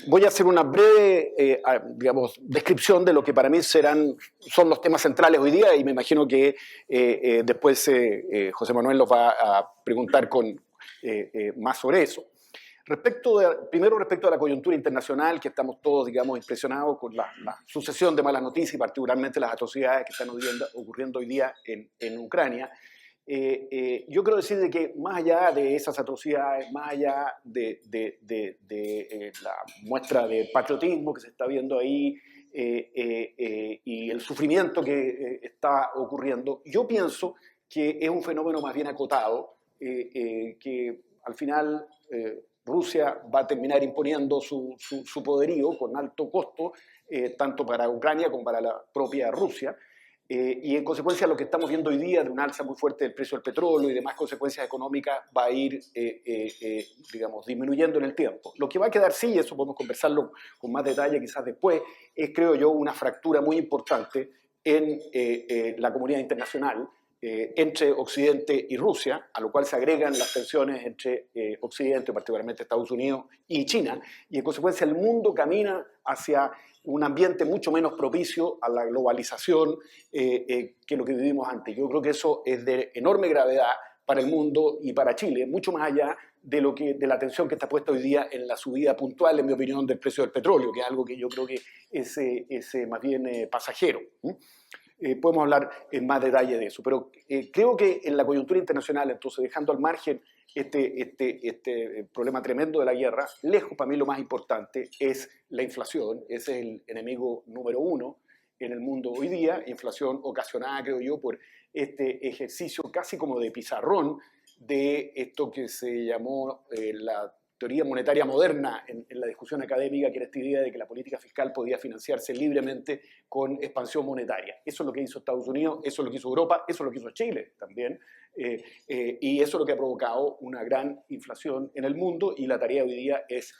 Voy a hacer una breve, digamos, descripción de lo que para mí son los temas centrales hoy día y me imagino que después José Manuel los va a preguntar más sobre eso. Primero respecto a la coyuntura internacional, que estamos todos, digamos, impresionados con la sucesión de malas noticias y particularmente las atrocidades que están ocurriendo hoy día en Ucrania. Yo quiero decir de que más allá de esas atrocidades, más allá de la muestra de patriotismo que se está viendo ahí y el sufrimiento que está ocurriendo, yo pienso que es un fenómeno más bien acotado, que al final Rusia va a terminar imponiendo su poderío con alto costo, tanto para Ucrania como para la propia Rusia. Y en consecuencia lo que estamos viendo hoy día de un alza muy fuerte del precio del petróleo y demás consecuencias económicas va a ir, digamos, disminuyendo en el tiempo. Lo que va a quedar sí, y eso podemos conversarlo con más detalle quizás después, es, creo yo, una fractura muy importante en la comunidad internacional entre Occidente y Rusia, a lo cual se agregan las tensiones entre Occidente, particularmente Estados Unidos y China, y en consecuencia el mundo camina hacia un ambiente mucho menos propicio a la globalización que lo que vivimos antes. Yo creo que eso es de enorme gravedad para el mundo y para Chile, mucho más allá de la atención que está puesta hoy día en la subida puntual, en mi opinión, del precio del petróleo, que es algo que yo creo que es más bien pasajero. Podemos hablar en más detalle de eso, pero creo que en la coyuntura internacional, entonces dejando al margen este problema tremendo de la guerra, lejos para mí lo más importante es la inflación. Ese es el enemigo número uno en el mundo hoy día, inflación ocasionada, creo yo, por este ejercicio casi como de pizarrón de esto que se llamó la teoría monetaria moderna en la discusión académica, que era esta idea de que la política fiscal podía financiarse libremente con expansión monetaria. Eso es lo que hizo Estados Unidos, eso es lo que hizo Europa, eso es lo que hizo Chile también, y eso es lo que ha provocado una gran inflación en el mundo, y la tarea hoy día es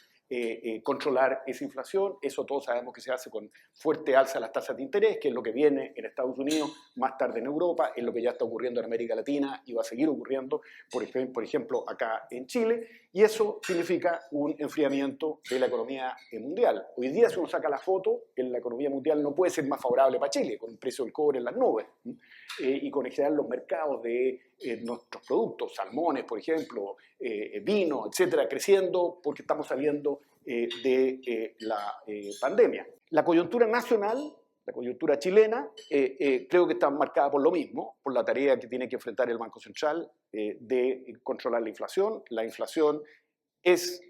controlar esa inflación. Eso todos sabemos que se hace con fuerte alza de las tasas de interés, que es lo que viene en Estados Unidos, más tarde en Europa, es lo que ya está ocurriendo en América Latina y va a seguir ocurriendo, por ejemplo, acá en Chile, y eso significa un enfriamiento de la economía mundial. Hoy día, si uno saca la foto, en la economía mundial no puede ser más favorable para Chile, con el precio del cobre en las nubes, y con en general los mercados de nuestros productos, salmones, por ejemplo, vino, etcétera, creciendo porque estamos saliendo de la pandemia. La coyuntura nacional, la coyuntura chilena, creo que está marcada por lo mismo, por la tarea que tiene que enfrentar el Banco Central de controlar la inflación. La inflación es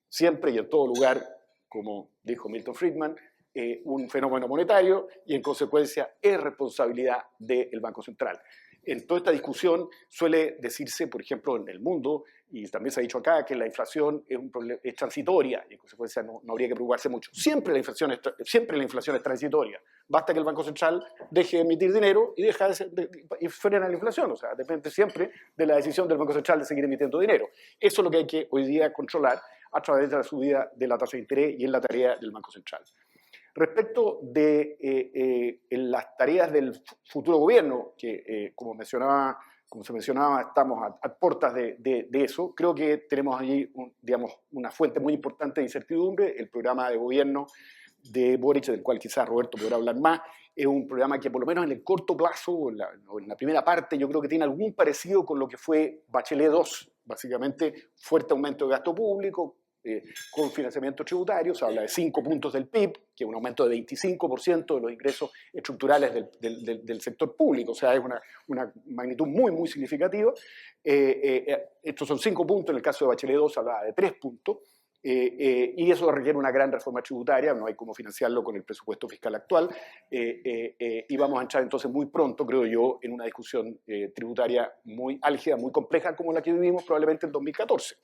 siempre y en todo lugar, como dijo Milton Friedman, un fenómeno monetario y en consecuencia es responsabilidad del Banco Central. En toda esta discusión suele decirse, por ejemplo, en el mundo, y también se ha dicho acá, que la inflación es transitoria y en consecuencia no habría que preocuparse mucho. Siempre la inflación es transitoria. Basta que el Banco Central deje de emitir dinero y frena la inflación. O sea, depende siempre de la decisión del Banco Central de seguir emitiendo dinero. Eso es lo que hay que hoy día controlar a través de la subida de la tasa de interés y es la tarea del Banco Central. Respecto de las tareas del futuro gobierno, que como se mencionaba, estamos a puertas de eso, creo que tenemos allí digamos, una fuente muy importante de incertidumbre. El programa de gobierno de Boric, del cual quizás Roberto podrá hablar más, es un programa que por lo menos en el corto plazo, o en la primera parte, yo creo que tiene algún parecido con lo que fue Bachelet II, básicamente fuerte aumento de gasto público, con financiamiento tributario. Se habla de 5 puntos del PIB, que es un aumento de 25% de los ingresos estructurales del sector público, o sea, es una magnitud muy, muy significativa. Estos son 5 puntos, en el caso de Bachelet II se hablaba de 3 puntos, y eso requiere una gran reforma tributaria, no hay cómo financiarlo con el presupuesto fiscal actual, y vamos a entrar entonces muy pronto, creo yo, en una discusión tributaria muy álgida, muy compleja, como la que vivimos probablemente en 2014.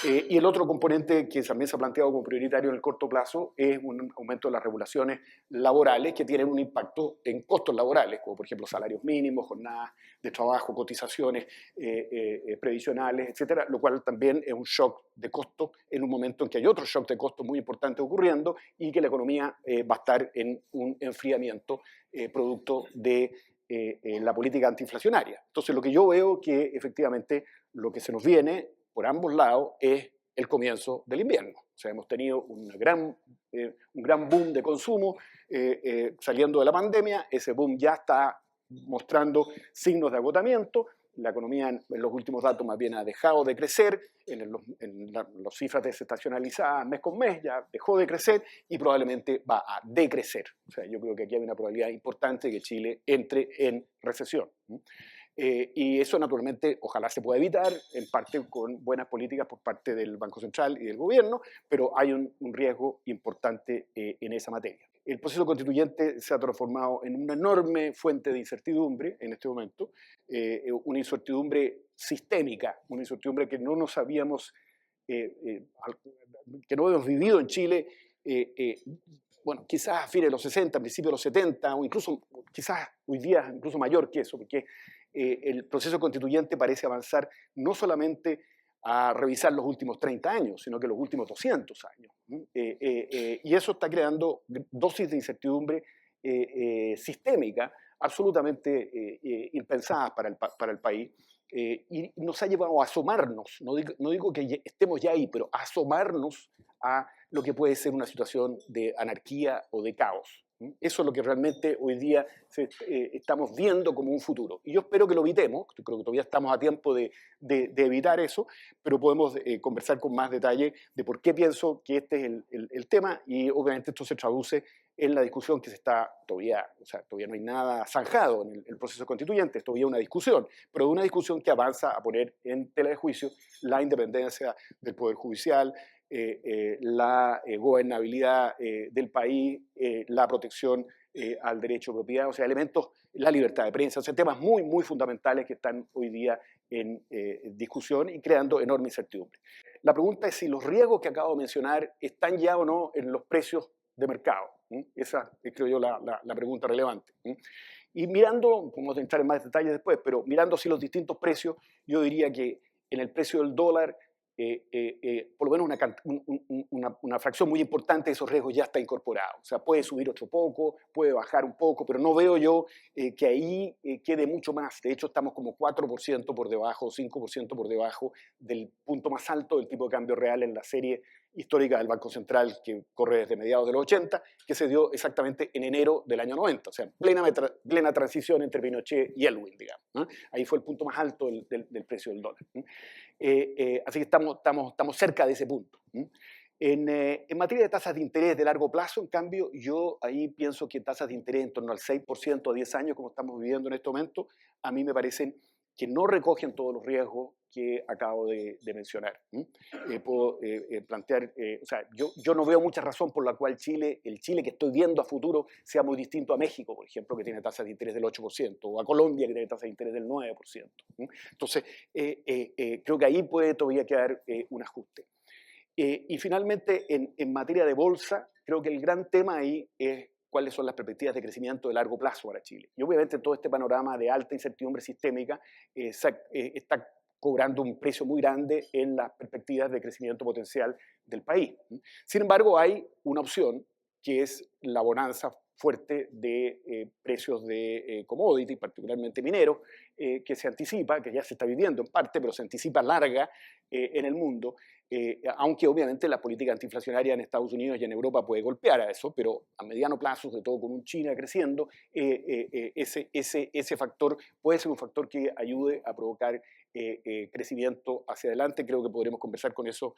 Y el otro componente que también se ha planteado como prioritario en el corto plazo es un aumento de las regulaciones laborales que tienen un impacto en costos laborales, como por ejemplo salarios mínimos, jornadas de trabajo, cotizaciones previsionales, etcétera, lo cual también es un shock de costos en un momento en que hay otro shock de costos muy importante ocurriendo y que la economía va a estar en un enfriamiento producto de la política antiinflacionaria. Entonces, lo que yo veo que efectivamente lo que se nos viene por ambos lados es el comienzo del invierno. O sea, hemos tenido un gran boom de consumo saliendo de la pandemia. Ese boom ya está mostrando signos de agotamiento. La economía en los últimos datos más bien ha dejado de crecer, en las cifras desestacionalizadas mes con mes ya dejó de crecer y probablemente va a decrecer. O sea, yo creo que aquí hay una probabilidad importante de que Chile entre en recesión. Y eso naturalmente ojalá se pueda evitar, en parte con buenas políticas por parte del Banco Central y del gobierno, pero hay un riesgo importante en esa materia. El proceso constituyente se ha transformado en una enorme fuente de incertidumbre en este momento, una incertidumbre sistémica, una incertidumbre que no nos habíamos, que no hemos vivido en Chile, bueno, quizás a fines de los 60, principios de los 70, o incluso quizás hoy día incluso mayor que eso, porque el proceso constituyente parece avanzar no solamente a revisar los últimos 30 años, sino que los últimos 200 años. Y eso está creando dosis de incertidumbre sistémica absolutamente impensadas para el país. Y nos ha llevado a asomarnos, no digo que estemos ya ahí, pero a asomarnos a lo que puede ser una situación de anarquía o de caos. Eso es lo que realmente hoy día estamos viendo como un futuro. Y yo espero que lo evitemos, creo que todavía estamos a tiempo de evitar eso, pero podemos conversar con más detalle de por qué pienso que este es el tema, y obviamente esto se traduce en la discusión que se está todavía, o sea, todavía no hay nada zanjado en el proceso constituyente, es todavía una discusión, pero una discusión que avanza a poner en tela de juicio la independencia del Poder Judicial, la gobernabilidad del país, la protección al derecho de propiedad, o sea, elementos, la libertad de prensa, o sea, temas muy, muy fundamentales que están hoy día en discusión y creando enorme incertidumbre. La pregunta es si los riesgos que acabo de mencionar están ya o no en los precios de mercado. Esa es, creo yo, la pregunta relevante. Y mirando, podemos entrar en más detalles después, pero mirando así los distintos precios, yo diría que en el precio del dólar, por lo menos una fracción muy importante de esos riesgos ya está incorporada. O sea, puede subir otro poco, puede bajar un poco, pero no veo yo que ahí quede mucho más. De hecho, estamos como 4% por debajo, 5% por debajo del punto más alto del tipo de cambio real en la serie histórica del Banco Central, que corre desde mediados de los 80, que se dio exactamente en enero del año 90, o sea, plena transición entre Pinochet y Elwin, digamos, ¿no? Ahí fue el punto más alto del precio del dólar. Así que estamos cerca de ese punto. En materia de tasas de interés de largo plazo, en cambio, yo ahí pienso que tasas de interés en torno al 6% a 10 años, como estamos viviendo en este momento, a mí me parecen que no recogen todos los riesgos que acabo de mencionar. Puedo plantear, o sea, yo no veo mucha razón por la cual el Chile que estoy viendo a futuro sea muy distinto a México, por ejemplo, que tiene tasas de interés del 8%, o a Colombia, que tiene tasas de interés del 9%. Entonces, creo que ahí puede todavía quedar un ajuste. Y finalmente, en materia de bolsa, creo que el gran tema ahí es cuáles son las perspectivas de crecimiento de largo plazo para Chile. Y obviamente todo este panorama de alta incertidumbre sistémica está cobrando un precio muy grande en las perspectivas de crecimiento potencial del país. Sin embargo, hay una opción que es la bonanza fuerte de precios de commodity, particularmente mineros, que se anticipa, que ya se está viviendo en parte, pero se anticipa larga en el mundo, aunque obviamente la política antiinflacionaria en Estados Unidos y en Europa puede golpear a eso, pero a mediano plazo, sobre todo con un China creciendo, ese factor puede ser un factor que ayude a provocar crecimiento hacia adelante. Creo que podremos conversar con eso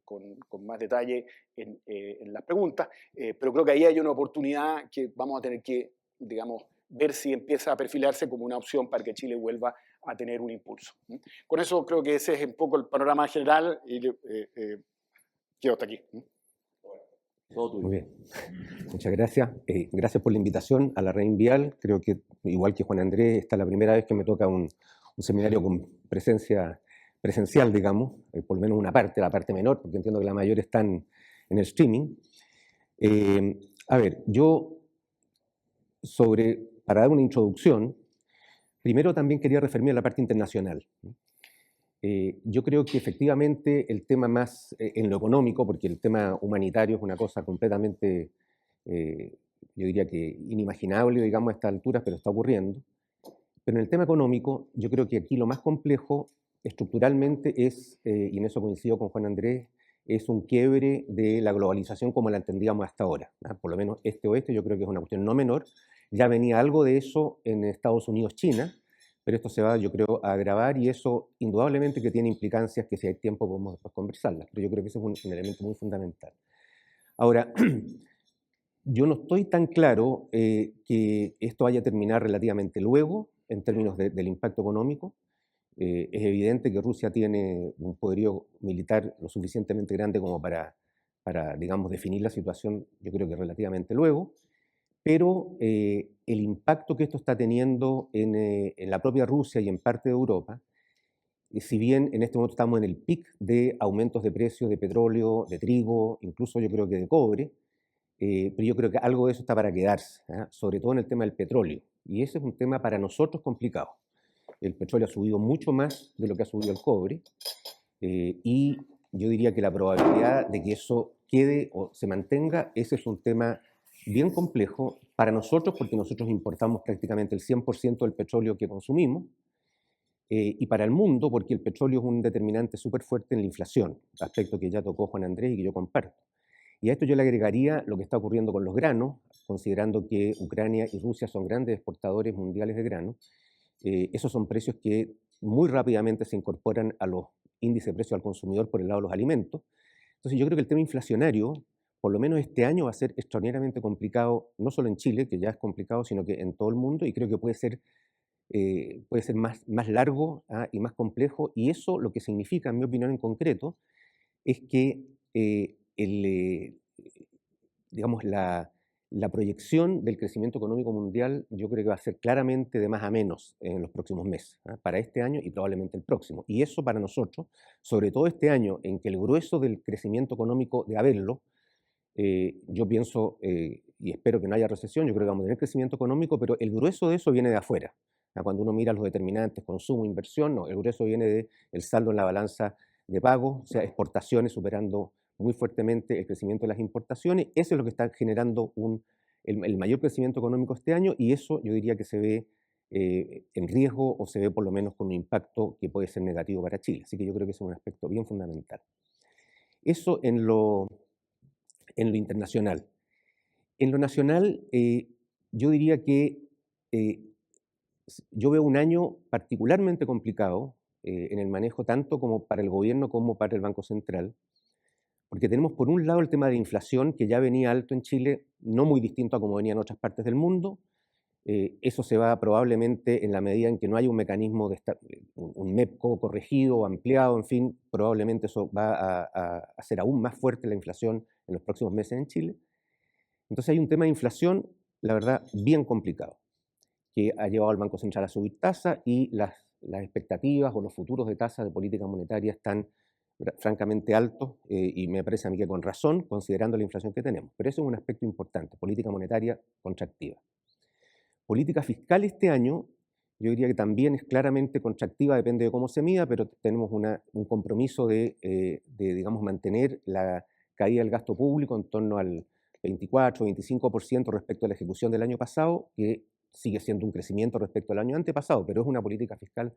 con más detalle en las preguntas, pero creo que ahí hay una oportunidad que vamos a tener que, digamos, ver si empieza a perfilarse como una opción para que Chile vuelva a tener un impulso. Con eso creo que ese es un poco el panorama general y quedo hasta aquí. Todo tuyo. Muy bien. Muchas gracias. Gracias por la invitación a la Red Vial. Creo que, igual que Juan Andrés, esta es la primera vez que me toca un seminario con presencia presencial, digamos, por lo menos una parte, la parte menor, porque entiendo que la mayor están en el streaming. A ver, para dar una introducción, primero también quería referirme a la parte internacional. Yo creo que efectivamente el tema más en lo económico, porque el tema humanitario es una cosa completamente, yo diría que inimaginable, digamos, a estas alturas, pero está ocurriendo. Pero en el tema económico, yo creo que aquí lo más complejo estructuralmente es, y en eso coincido con Juan Andrés, es un quiebre de la globalización como la entendíamos hasta ahora. Por lo menos este-oeste yo creo que es una cuestión no menor. Ya venía algo de eso en Estados Unidos-China, pero esto se va, yo creo, a agravar y eso indudablemente que tiene implicancias que si hay tiempo podemos después conversarlas, pero yo creo que ese es un elemento muy fundamental. Ahora, yo no estoy tan claro que esto vaya a terminar relativamente luego en términos del impacto económico. Es evidente que Rusia tiene un poderío militar lo suficientemente grande como para digamos, definir la situación, yo creo que relativamente luego, pero el impacto que esto está teniendo en la propia Rusia y en parte de Europa, si bien en este momento estamos en el pic de aumentos de precios de petróleo, de trigo, incluso yo creo que de cobre, pero yo creo que algo de eso está para quedarse, sobre todo en el tema del petróleo, y ese es un tema para nosotros complicado. El petróleo ha subido mucho más de lo que ha subido el cobre, y yo diría que la probabilidad de que eso quede o se mantenga, ese es un tema bien complejo para nosotros, porque nosotros importamos prácticamente el 100% del petróleo que consumimos, y para el mundo, porque el petróleo es un determinante súper fuerte en la inflación, aspecto que ya tocó Juan Andrés y que yo comparto. Y a esto yo le agregaría lo que está ocurriendo con los granos, considerando que Ucrania y Rusia son grandes exportadores mundiales de granos. Esos son precios que muy rápidamente se incorporan a los índices de precios al consumidor por el lado de los alimentos. Entonces yo creo que el tema inflacionario, por lo menos este año, va a ser extraordinariamente complicado, no solo en Chile, que ya es complicado, sino que en todo el mundo, y creo que puede ser más largo y más complejo. Y eso lo que significa, en mi opinión en concreto, es que digamos, la proyección del crecimiento económico mundial yo creo que va a ser claramente de más a menos en los próximos meses, para este año y probablemente el próximo. Y eso para nosotros, sobre todo este año en que el grueso del crecimiento económico de haberlo, yo pienso y espero que no haya recesión, yo creo que vamos a tener crecimiento económico, pero el grueso de eso viene de afuera. Cuando uno mira los determinantes, consumo, inversión, no, el grueso viene del saldo en la balanza de pago, o sea, exportaciones superando muy fuertemente el crecimiento de las importaciones. Eso es lo que está generando el mayor crecimiento económico este año, y eso yo diría que se ve en riesgo o se ve por lo menos con un impacto que puede ser negativo para Chile. Así que yo creo que ese es un aspecto bien fundamental. Eso en lo internacional. En lo nacional, yo diría que yo veo un año particularmente complicado en el manejo tanto como para el gobierno como para el Banco Central, porque tenemos por un lado el tema de inflación que ya venía alto en Chile, no muy distinto a como venía en otras partes del mundo. Eso se va probablemente en la medida en que no haya un mecanismo de un MEPCO corregido o ampliado, en fin, probablemente eso va a hacer aún más fuerte la inflación en los próximos meses en Chile. Entonces hay un tema de inflación, la verdad, bien complicado, que ha llevado al Banco Central a subir tasas, y las expectativas o los futuros de tasas de política monetaria están francamente altos, y me parece a mí que con razón, considerando la inflación que tenemos. Pero eso es un aspecto importante, política monetaria contractiva. Política fiscal este año, yo diría que también es claramente contractiva, depende de cómo se mida, pero tenemos un compromiso de, digamos, mantener la caída del gasto público en torno al 24-25% respecto a la ejecución del año pasado, que sigue siendo un crecimiento respecto al año antepasado, pero es una política fiscal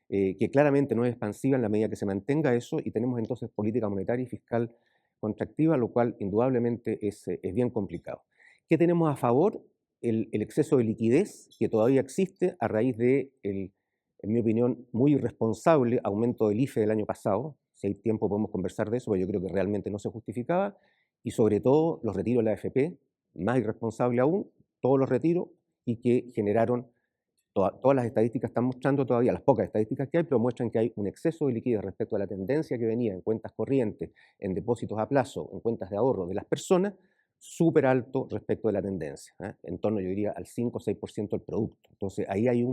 que claramente no es expansiva en la medida que se mantenga eso, y tenemos entonces política monetaria y fiscal contractiva, lo cual indudablemente es bien complicado. ¿Qué tenemos a favor? El exceso de liquidez que todavía existe a raíz de, en mi opinión, muy irresponsable aumento del IFE del año pasado. Si hay tiempo podemos conversar de eso, pero yo creo que realmente no se justificaba. Y sobre todo los retiros de la AFP, más irresponsable aún, todos los retiros, y que generaron, todas las estadísticas están mostrando todavía, las pocas estadísticas que hay, pero muestran que hay un exceso de liquidez respecto a la tendencia que venía en cuentas corrientes, en depósitos a plazo, en cuentas de ahorro de las personas, súper alto respecto de la tendencia, en torno, yo diría, al 5 o 6% del producto. Entonces ahí hay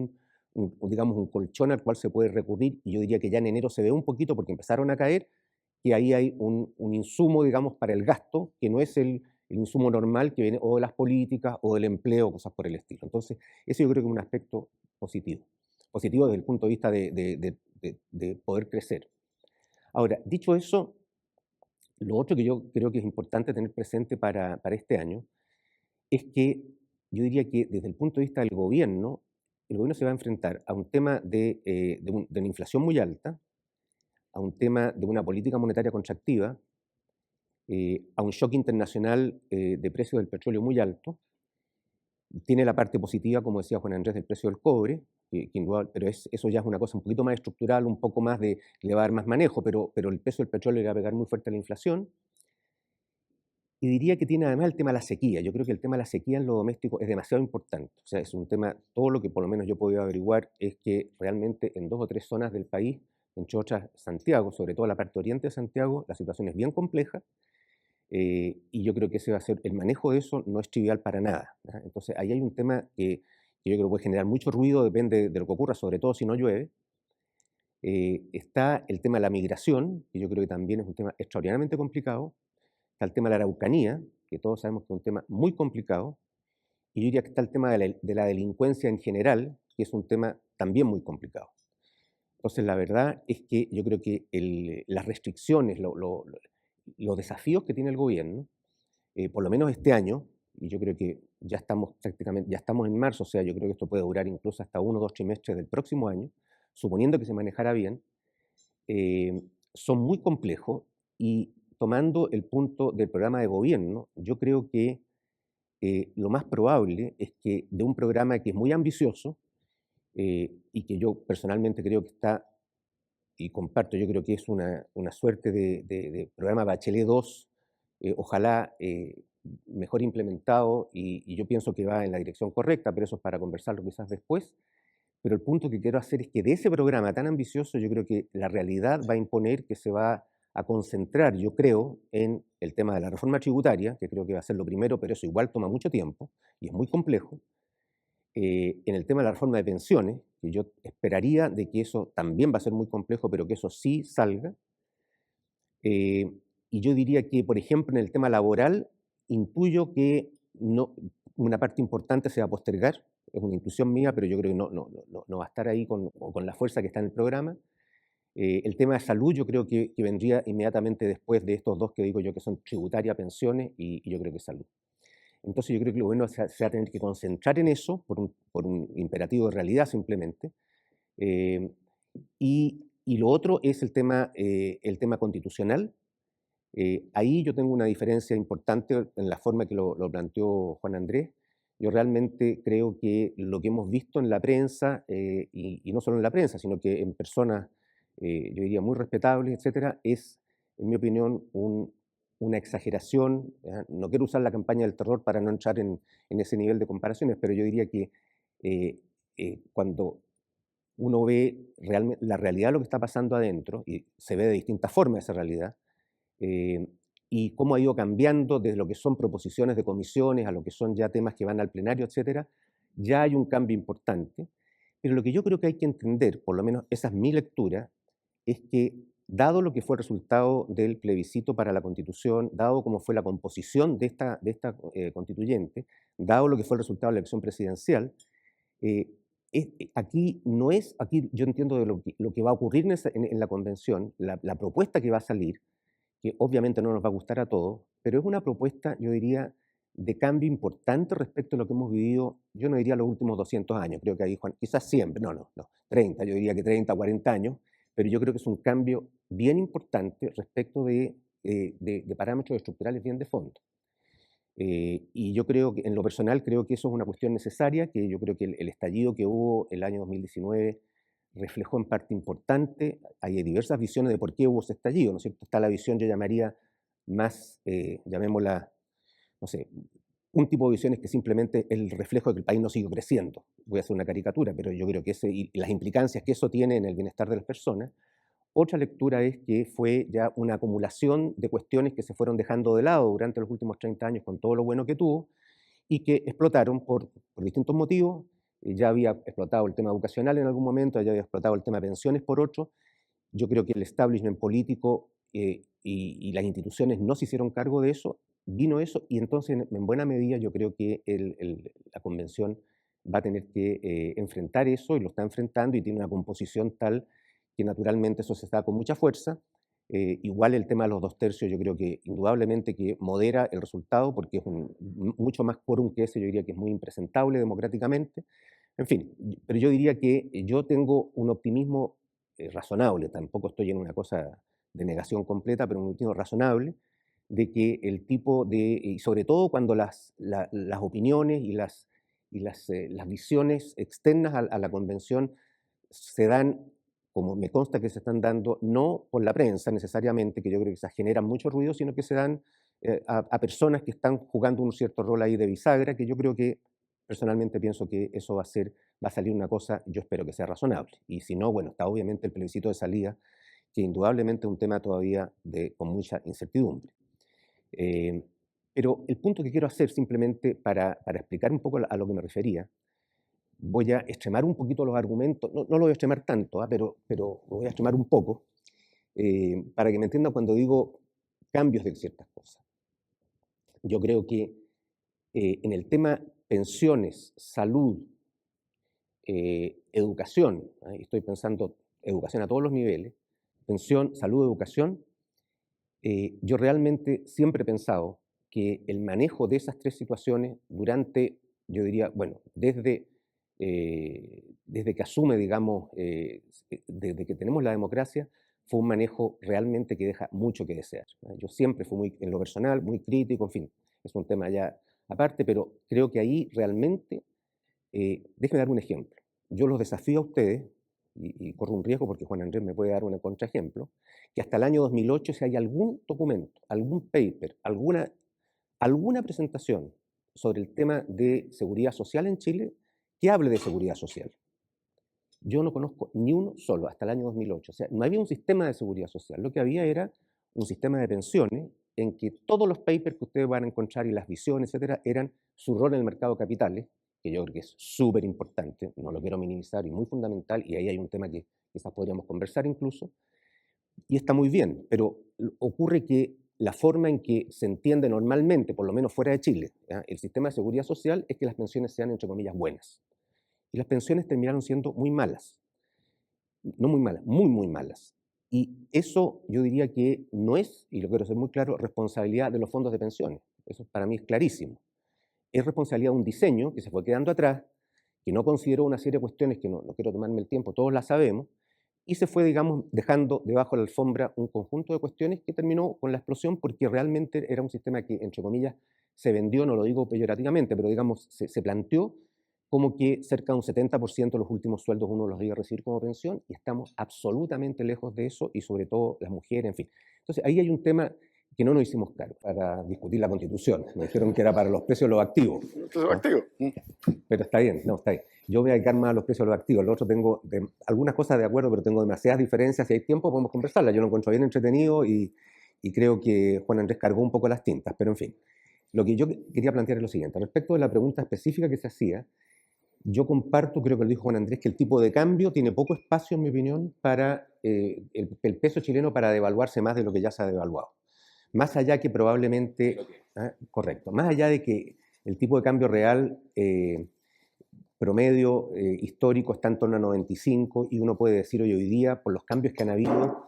digamos, un colchón al cual se puede recurrir, y yo diría que ya en enero se ve un poquito porque empezaron a caer, que ahí hay un insumo, digamos, para el gasto, que no es el insumo normal que viene o de las políticas o del empleo, cosas por el estilo. Entonces, eso yo creo que es un aspecto positivo. Positivo desde el punto de vista de poder crecer. Ahora, dicho eso, lo otro que yo creo que es importante tener presente para este año es que yo diría que desde el punto de vista del gobierno, el gobierno se va a enfrentar a un tema de una inflación muy alta, a un tema de una política monetaria contractiva, a un shock internacional de precios del petróleo muy alto. Tiene la parte positiva, como decía Juan Andrés, del precio del cobre, pero eso ya es una cosa un poquito más estructural, un poco más le va a dar más manejo, pero el precio del petróleo le va a pegar muy fuerte a la inflación. Y diría que tiene además el tema de la sequía. Yo creo que el tema de la sequía en lo doméstico es demasiado importante. O sea, es un tema, todo lo que por lo menos yo he podido averiguar es que realmente en 2 o 3 zonas del país, entre otras Santiago, sobre todo la parte oriente de Santiago, la situación es bien compleja. Y yo creo que ese va a ser, el manejo de eso no es trivial para nada, ¿ya? Entonces ahí hay un tema que yo creo que puede generar mucho ruido, depende de lo que ocurra, sobre todo si no llueve. Está el tema de la migración, que yo creo que también es un tema extraordinariamente complicado. Está el tema de la Araucanía, que todos sabemos que es un tema muy complicado. Y yo diría que está el tema de la delincuencia en general, que es un tema también muy complicado. Entonces, la verdad es que yo creo que las restricciones, los desafíos que tiene el gobierno, por lo menos este año, y yo creo que ya estamos prácticamente, ya estamos en marzo, o sea, yo creo que esto puede durar incluso hasta 1 o 2 trimestres del próximo año, suponiendo que se manejara bien, son muy complejos y tomando el punto del programa de gobierno, yo creo que lo más probable es que de un programa que es muy ambicioso y que yo personalmente creo que está, y comparto, yo creo que es una suerte de programa Bachelet 2, ojalá mejor implementado, y yo pienso que va en la dirección correcta, pero eso es para conversarlo quizás después. Pero el punto que quiero hacer es que de ese programa tan ambicioso, yo creo que la realidad va a imponer que se va a concentrar, yo creo, en el tema de la reforma tributaria, que creo que va a ser lo primero, pero eso igual toma mucho tiempo y es muy complejo. En el tema de la reforma de pensiones, que yo esperaría de que eso también va a ser muy complejo, pero que eso sí salga. Eh, y yo diría que, por ejemplo, en el tema laboral, intuyo que no, una parte importante se va a postergar, es una intuición mía, pero yo creo que no va a estar ahí con la fuerza que está en el programa. El tema de salud yo creo que vendría inmediatamente después de estos dos que digo yo que son tributaria, pensiones y yo creo que salud. Entonces yo creo que lo bueno se va a tener que concentrar en eso por un imperativo de realidad simplemente. Eh, y lo otro es el tema constitucional. Ahí yo tengo una diferencia importante en la forma que lo planteó Juan Andrés. Yo realmente creo que lo que hemos visto en la prensa, y no solo en la prensa, sino que en personas, yo diría, muy respetables, etcétera, es, en mi opinión, una exageración. ¿Ya? No quiero usar la campaña del terror para no entrar en ese nivel de comparaciones, pero yo diría que cuando uno ve realmente la realidad de lo que está pasando adentro, y se ve de distintas formas esa realidad, eh, y cómo ha ido cambiando desde lo que son proposiciones de comisiones a lo que son ya temas que van al plenario, etcétera, ya hay un cambio importante. Pero lo que yo creo que hay que entender, por lo menos esa es mi lectura, es que dado lo que fue el resultado del plebiscito para la Constitución, dado cómo fue la composición de esta constituyente, dado lo que fue el resultado de la elección presidencial, eh, aquí yo entiendo de lo que va a ocurrir en la convención, la propuesta que va a salir, que obviamente no nos va a gustar a todos, pero es una propuesta, yo diría, de cambio importante respecto a lo que hemos vivido, yo no diría los últimos 200 años, creo que ahí Juan, quizás siempre, no, 30, yo diría que 30, 40 años, pero yo creo que es un cambio bien importante respecto de parámetros estructurales bien de fondo. Y yo creo que, en lo personal, creo que eso es una cuestión necesaria, que yo creo que el estallido que hubo el año 2019 reflejó en parte importante. Hay diversas visiones de por qué hubo ese estallido, ¿no es cierto? Está la visión, yo llamaría más, llamémosla, no sé, un tipo de visiones que simplemente es el reflejo de que el país no sigue creciendo. Voy a hacer una caricatura, pero yo creo que y las implicancias que eso tiene en el bienestar de las personas. Otra lectura es que fue ya una acumulación de cuestiones que se fueron dejando de lado durante los últimos 30 años con todo lo bueno que tuvo y que explotaron por distintos motivos. Ya había explotado el tema educacional en algún momento, ya había explotado el tema de pensiones por otro. Yo creo que el establishment político y las instituciones no se hicieron cargo de eso, vino eso y entonces en buena medida yo creo que la convención va a tener que enfrentar eso y lo está enfrentando y tiene una composición tal que naturalmente eso se está con mucha fuerza. Igual el tema de los 2/3 yo creo que indudablemente que modera el resultado porque es mucho más quórum que ese, yo diría que es muy impresentable democráticamente. En fin, pero yo diría que yo tengo un optimismo razonable, tampoco estoy en una cosa de negación completa, pero un optimismo razonable, de que el tipo de, y sobre todo cuando las opiniones y las visiones externas a la convención se dan, como me consta que se están dando, no por la prensa necesariamente, que yo creo que se generan mucho ruido, sino que se dan a personas que están jugando un cierto rol ahí de bisagra, que yo creo que personalmente pienso que eso va a salir una cosa, yo espero que sea razonable. Y si no, bueno, está obviamente el plebiscito de salida, que indudablemente es un tema todavía con mucha incertidumbre. Pero el punto que quiero hacer simplemente para explicar un poco a lo que me refería, voy a extremar un poquito los argumentos, no lo voy a extremar tanto, pero lo voy a extremar un poco, para que me entiendan cuando digo cambios de ciertas cosas. Yo creo que en el tema pensiones, salud, educación, estoy pensando educación a todos los niveles, pensión, salud, educación, yo realmente siempre he pensado que el manejo de esas tres situaciones durante, yo diría, bueno, desde que asume, digamos, desde que tenemos la democracia, fue un manejo realmente que deja mucho que desear. Yo siempre fui muy, en lo personal, muy crítico, en fin, es un tema ya aparte, pero creo que ahí realmente, déjenme dar un ejemplo. Yo los desafío a ustedes, y corro un riesgo porque Juan Andrés me puede dar un contraejemplo, que hasta el año 2008, si hay algún documento, algún paper, alguna presentación sobre el tema de seguridad social en Chile, que hable de seguridad social. Yo no conozco ni uno solo hasta el año 2008. O sea, no había un sistema de seguridad social. Lo que había era un sistema de pensiones en que todos los papers que ustedes van a encontrar y las visiones, etcétera, eran su rol en el mercado de capitales, que yo creo que es súper importante, no lo quiero minimizar y muy fundamental, y ahí hay un tema que quizás podríamos conversar incluso, y está muy bien, pero ocurre que la forma en que se entiende normalmente, por lo menos fuera de Chile, ¿ya?, el sistema de seguridad social es que las pensiones sean, entre comillas, buenas. Y las pensiones terminaron siendo muy malas. No muy malas, muy, muy malas. Y eso yo diría que no es, y lo quiero ser muy claro, responsabilidad de los fondos de pensiones. Eso para mí es clarísimo. Es responsabilidad de un diseño que se fue quedando atrás, que no consideró una serie de cuestiones que no quiero tomarme el tiempo, todos las sabemos, y se fue, digamos, dejando debajo de la alfombra un conjunto de cuestiones que terminó con la explosión porque realmente era un sistema que, entre comillas, se vendió, no lo digo peyorativamente, pero digamos, se planteó como que cerca de un 70% de los últimos sueldos uno los iba a recibir como pensión, y estamos absolutamente lejos de eso, y sobre todo las mujeres, en fin. Entonces, ahí hay un tema que no nos hicimos cargo para discutir la Constitución. Me dijeron que era para los precios de los activos. ¿Los activos? Pero está bien, no, está bien. Yo voy a dedicar más a los precios de los activos. Lo otro tengo algunas cosas de acuerdo, pero tengo demasiadas diferencias. Si hay tiempo, podemos conversarlas. Yo lo encuentro bien entretenido y creo que Juan Andrés cargó un poco las tintas, pero en fin. Lo que yo quería plantear es lo siguiente. Respecto de la pregunta específica que se hacía, yo comparto, creo que lo dijo Juan Andrés, que el tipo de cambio tiene poco espacio, en mi opinión, para el peso chileno para devaluarse más de lo que ya se ha devaluado. Más allá que probablemente, correcto, más allá de que el tipo de cambio real promedio histórico está en torno a 95, y uno puede decir hoy día, por los cambios que han habido,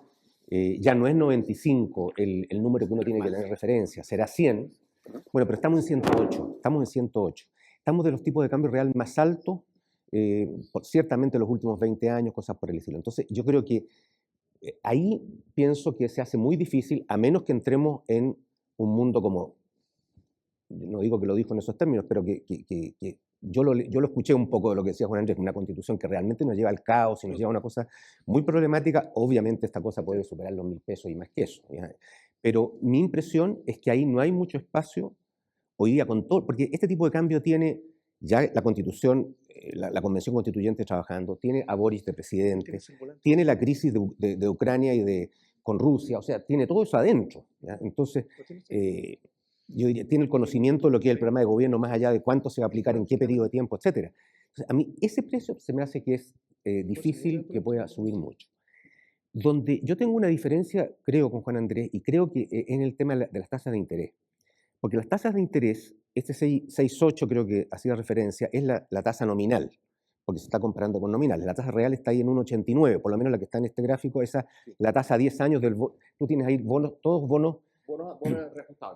ya no es 95 el número que uno tiene que tener referencia, será 100. Bueno, pero estamos en 108, Estamos de los tipos de cambio real más altos, ciertamente los últimos 20 años, cosas por el estilo. Entonces, yo creo que ahí pienso que se hace muy difícil, a menos que entremos en un mundo como, no digo que lo dijo en esos términos, pero que yo lo escuché un poco de lo que decía Juan Andrés, una constitución que realmente nos lleva al caos y nos lleva a una cosa muy problemática. Obviamente esta cosa puede superar los 1.000 pesos y más que eso, ¿ya? Pero mi impresión es que ahí no hay mucho espacio hoy día con todo, porque este tipo de cambio tiene ya la Constitución, la Convención Constituyente trabajando, tiene a Boris de presidente, tiene la crisis de Ucrania y con Rusia, o sea, tiene todo eso adentro, ¿ya? Entonces, yo diría, tiene el conocimiento de lo que es el programa de gobierno, más allá de cuánto se va a aplicar, en qué periodo de tiempo, etc. Entonces, a mí ese precio se me hace que es difícil que pueda subir mucho. Donde yo tengo una diferencia, creo, con Juan Andrés, y creo que en el tema de las tasas de interés. Porque las tasas de interés, este 6,8 creo que hacía referencia, es la tasa nominal, porque se está comparando con nominales. La tasa real está ahí en 1,89, por lo menos la que está en este gráfico, la tasa a 10 años tú tienes ahí todos bonos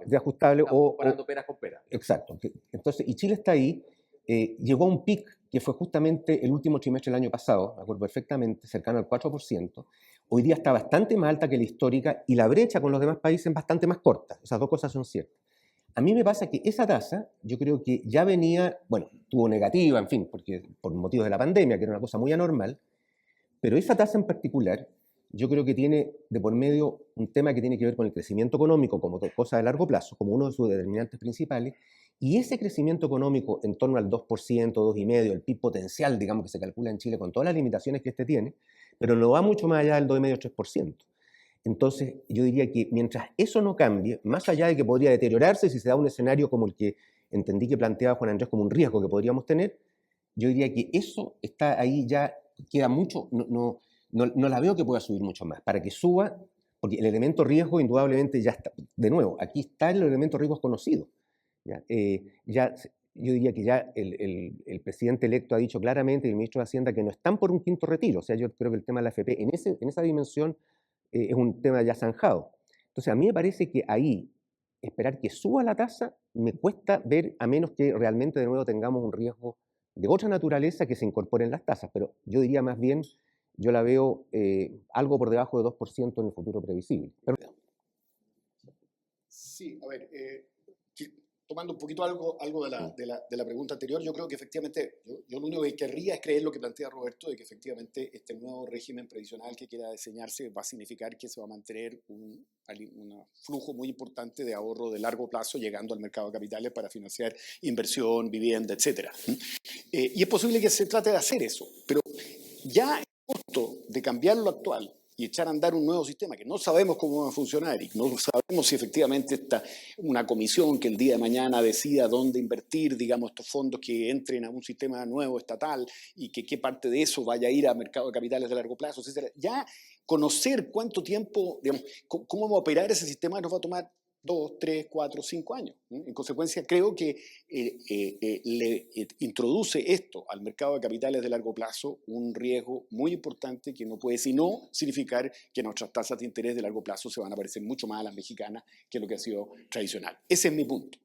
reajustables o comparando peras con peras. Exacto. Entonces, y Chile está ahí, llegó a un pic que fue justamente el último trimestre del año pasado, me acuerdo perfectamente, cercano al 4%, hoy día está bastante más alta que la histórica y la brecha con los demás países es bastante más corta. Esas dos cosas son ciertas. A mí me pasa que esa tasa, yo creo que ya venía, bueno, tuvo negativa, en fin, porque, por motivos de la pandemia, que era una cosa muy anormal, pero esa tasa en particular, yo creo que tiene de por medio un tema que tiene que ver con el crecimiento económico como cosa de largo plazo, como uno de sus determinantes principales, y ese crecimiento económico en torno al 2%, 2,5%, el PIB potencial, digamos, que se calcula en Chile con todas las limitaciones que este tiene, pero no va mucho más allá del 2,5%, 3%. Entonces, yo diría que mientras eso no cambie, más allá de que podría deteriorarse si se da un escenario como el que entendí que planteaba Juan Andrés como un riesgo que podríamos tener, yo diría que eso está ahí ya, queda mucho, no la veo que pueda subir mucho más. Para que suba, porque el elemento riesgo indudablemente ya está, de nuevo, aquí está el elemento riesgo conocido. ¿Ya? Yo diría que ya el presidente electo ha dicho claramente, y el ministro de Hacienda, que no están por un quinto retiro. O sea, yo creo que el tema de la AFP en esa dimensión es un tema ya zanjado. Entonces, a mí me parece que ahí, esperar que suba la tasa, me cuesta ver, a menos que realmente de nuevo tengamos un riesgo de otra naturaleza que se incorporen las tasas. Pero yo diría más bien, yo la veo algo por debajo de 2% en el futuro previsible. Sí, a ver, tomando un poquito algo de la pregunta anterior, yo creo que efectivamente, yo lo único que querría es creer lo que plantea Roberto, de que efectivamente este nuevo régimen previsional que quiera diseñarse va a significar que se va a mantener un flujo muy importante de ahorro de largo plazo llegando al mercado de capitales para financiar inversión, vivienda, etc. Y es posible que se trate de hacer eso, pero ya el costo de cambiar lo actual y echar a andar un nuevo sistema que no sabemos cómo va a funcionar y no sabemos si efectivamente está una comisión que el día de mañana decida dónde invertir, digamos, estos fondos que entren a un sistema nuevo estatal y que qué parte de eso vaya a ir a mercado de capitales de largo plazo, etc. Ya conocer cuánto tiempo, digamos, cómo va a operar ese sistema nos va a tomar 2, 3, 4, 5 años. En consecuencia, creo que le introduce esto al mercado de capitales de largo plazo un riesgo muy importante que no puede sino significar que nuestras tasas de interés de largo plazo se van a parecer mucho más a las mexicanas que lo que ha sido tradicional. Ese es mi punto.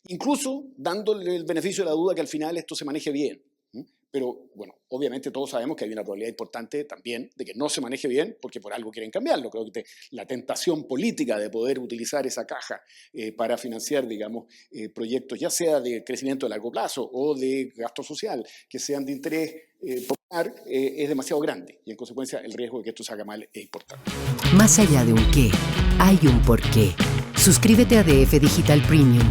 Incluso dándole el beneficio de la duda que al final esto se maneje bien. Pero, bueno, obviamente todos sabemos que hay una probabilidad importante también de que no se maneje bien porque por algo quieren cambiarlo. Creo que la tentación política de poder utilizar esa caja para financiar, digamos, proyectos ya sea de crecimiento de largo plazo o de gasto social que sean de interés popular es demasiado grande. Y en consecuencia el riesgo de que esto se haga mal es importante. Más allá de un qué, hay un por qué. Suscríbete a DF Digital Premium.